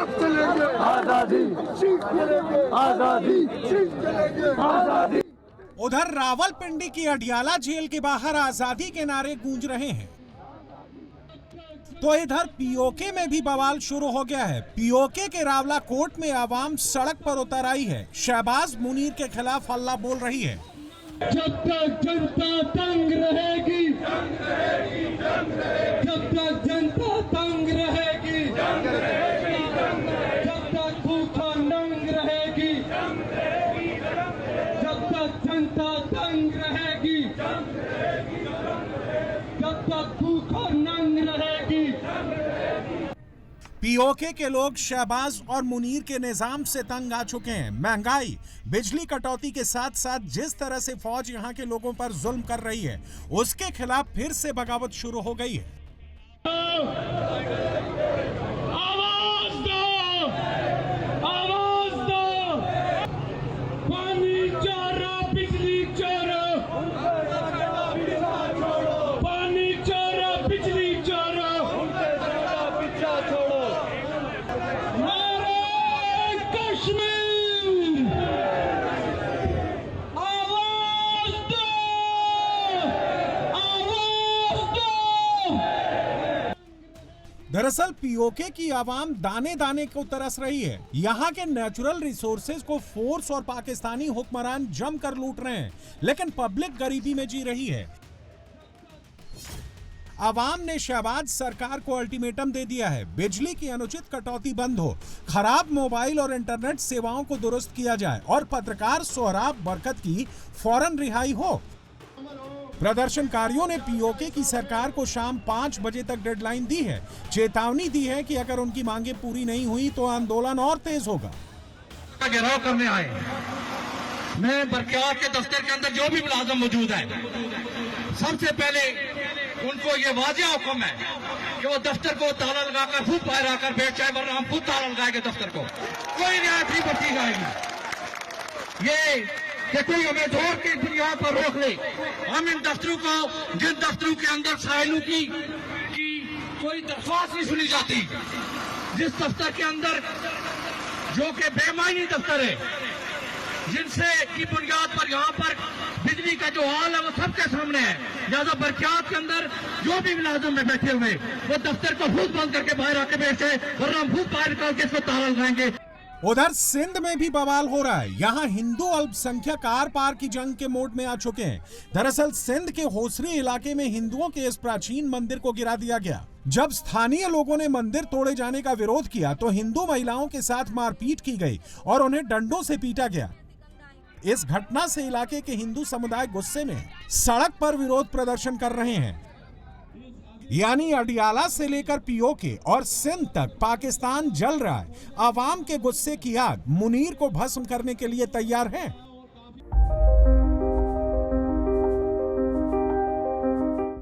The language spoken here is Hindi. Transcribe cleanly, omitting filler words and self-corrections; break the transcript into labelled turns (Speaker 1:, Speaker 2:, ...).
Speaker 1: आजादी, आजादी, आजादी।
Speaker 2: उधर रावलपिंडी की अडियाला जेल के बाहर आजादी के नारे गूंज रहे हैं, तो इधर पीओके में भी बवाल शुरू हो गया है। पीओके के रावला कोर्ट में आवाम सड़क पर उतर आई है, शहबाज मुनीर के खिलाफ हल्ला बोल रही है।
Speaker 3: जब तक जनता तंग रहेगी, जब तक जनता तंग रहेगी, जब तक भूखा नंग रहेगी, जब तक जनता तंग रहेगी, जब तक भूखा नंग रहेगी।
Speaker 2: पीओके के लोग शहबाज और मुनीर के निजाम से तंग आ चुके हैं। महंगाई, बिजली कटौती के साथ साथ जिस तरह से फौज यहां के लोगों पर जुल्म कर रही है, उसके खिलाफ फिर से बगावत शुरू हो गई है।
Speaker 3: आवाज दो, आवाज दो, पानी चोरो, बिजली चोरो, पानी चोरो, बिजली चोरो, नारे कश्मीर, आवाज दो, आवाज दो।
Speaker 2: दरअसल पीओके की आवाम दाने दाने को तरस रही है। यहाँ के नेचुरल रिसोर्सेज को फोर्स और पाकिस्तानी हुक्मरान जमकर लूट रहे हैं, लेकिन पब्लिक गरीबी में जी रही है। आवाम ने शहबाज सरकार को अल्टीमेटम दे दिया है, बिजली की अनुचित कटौती बंद हो, खराब मोबाइल और इंटरनेट सेवाओं को दुरुस्त किया जाए और पत्रकार सोहराब बरकत की फौरन रिहाई हो। प्रदर्शनकारियों ने पीओके की सरकार को शाम 5 बजे तक डेडलाइन दी है, चेतावनी दी है कि अगर उनकी मांगे पूरी नहीं हुई तो आंदोलन और तेज होगा।
Speaker 4: घेराव करने आए, मैं बरक़ियात के दफ्तर के अंदर जो भी मुलाजिम मौजूद है, सबसे पहले उनको ये वाज़ेह हुक्म है कि वो दफ्तर को ताला लगाकर खूब बाहर आकर बैठ जाए, वरना हम खुद ताला लगाएंगे दफ्तर को। कोई रियायत नहीं बरती जाएगी। ये कि कोई हमें जोर की बुनियाद पर रोक ले। हम इन दफ्तरों को, जिन दफ्तरों के अंदर साहिलों की कोई दरख्वास्त नहीं सुनी जाती, जिस दफ्तर के अंदर जो कि बेमानी दफ्तर है, जिनसे की बुनियाद पर यहाँ पर बिजली का जो हाल है वो सबके सामने है, लिहाजा बरक़ियात के अंदर जो भी मुलाजिम में बैठे हुए वो दफ्तर को फूस बंद करके बाहर आके बैठे, वरना हम फूस बाहर निकाल के इसको ताला लगाएंगे।
Speaker 2: उधर सिंध में भी बवाल हो रहा है। यहाँ हिंदू अल्पसंख्यक आर पार की जंग के मोड में आ चुके हैं। दरअसल सिंध के होसरी इलाके में हिंदुओं के इस प्राचीन मंदिर को गिरा दिया गया। जब स्थानीय लोगों ने मंदिर तोड़े जाने का विरोध किया तो हिंदू महिलाओं के साथ मारपीट की गई और उन्हें डंडों से पीटा गया। इस घटना से इलाके के हिंदू समुदाय गुस्से में सड़क पर विरोध प्रदर्शन कर रहे हैं। यानी अडियाला से लेकर पीओके और सिंध तक पाकिस्तान जल रहा है। आवाम के गुस्से की आग मुनीर को भस्म करने के लिए तैयार है।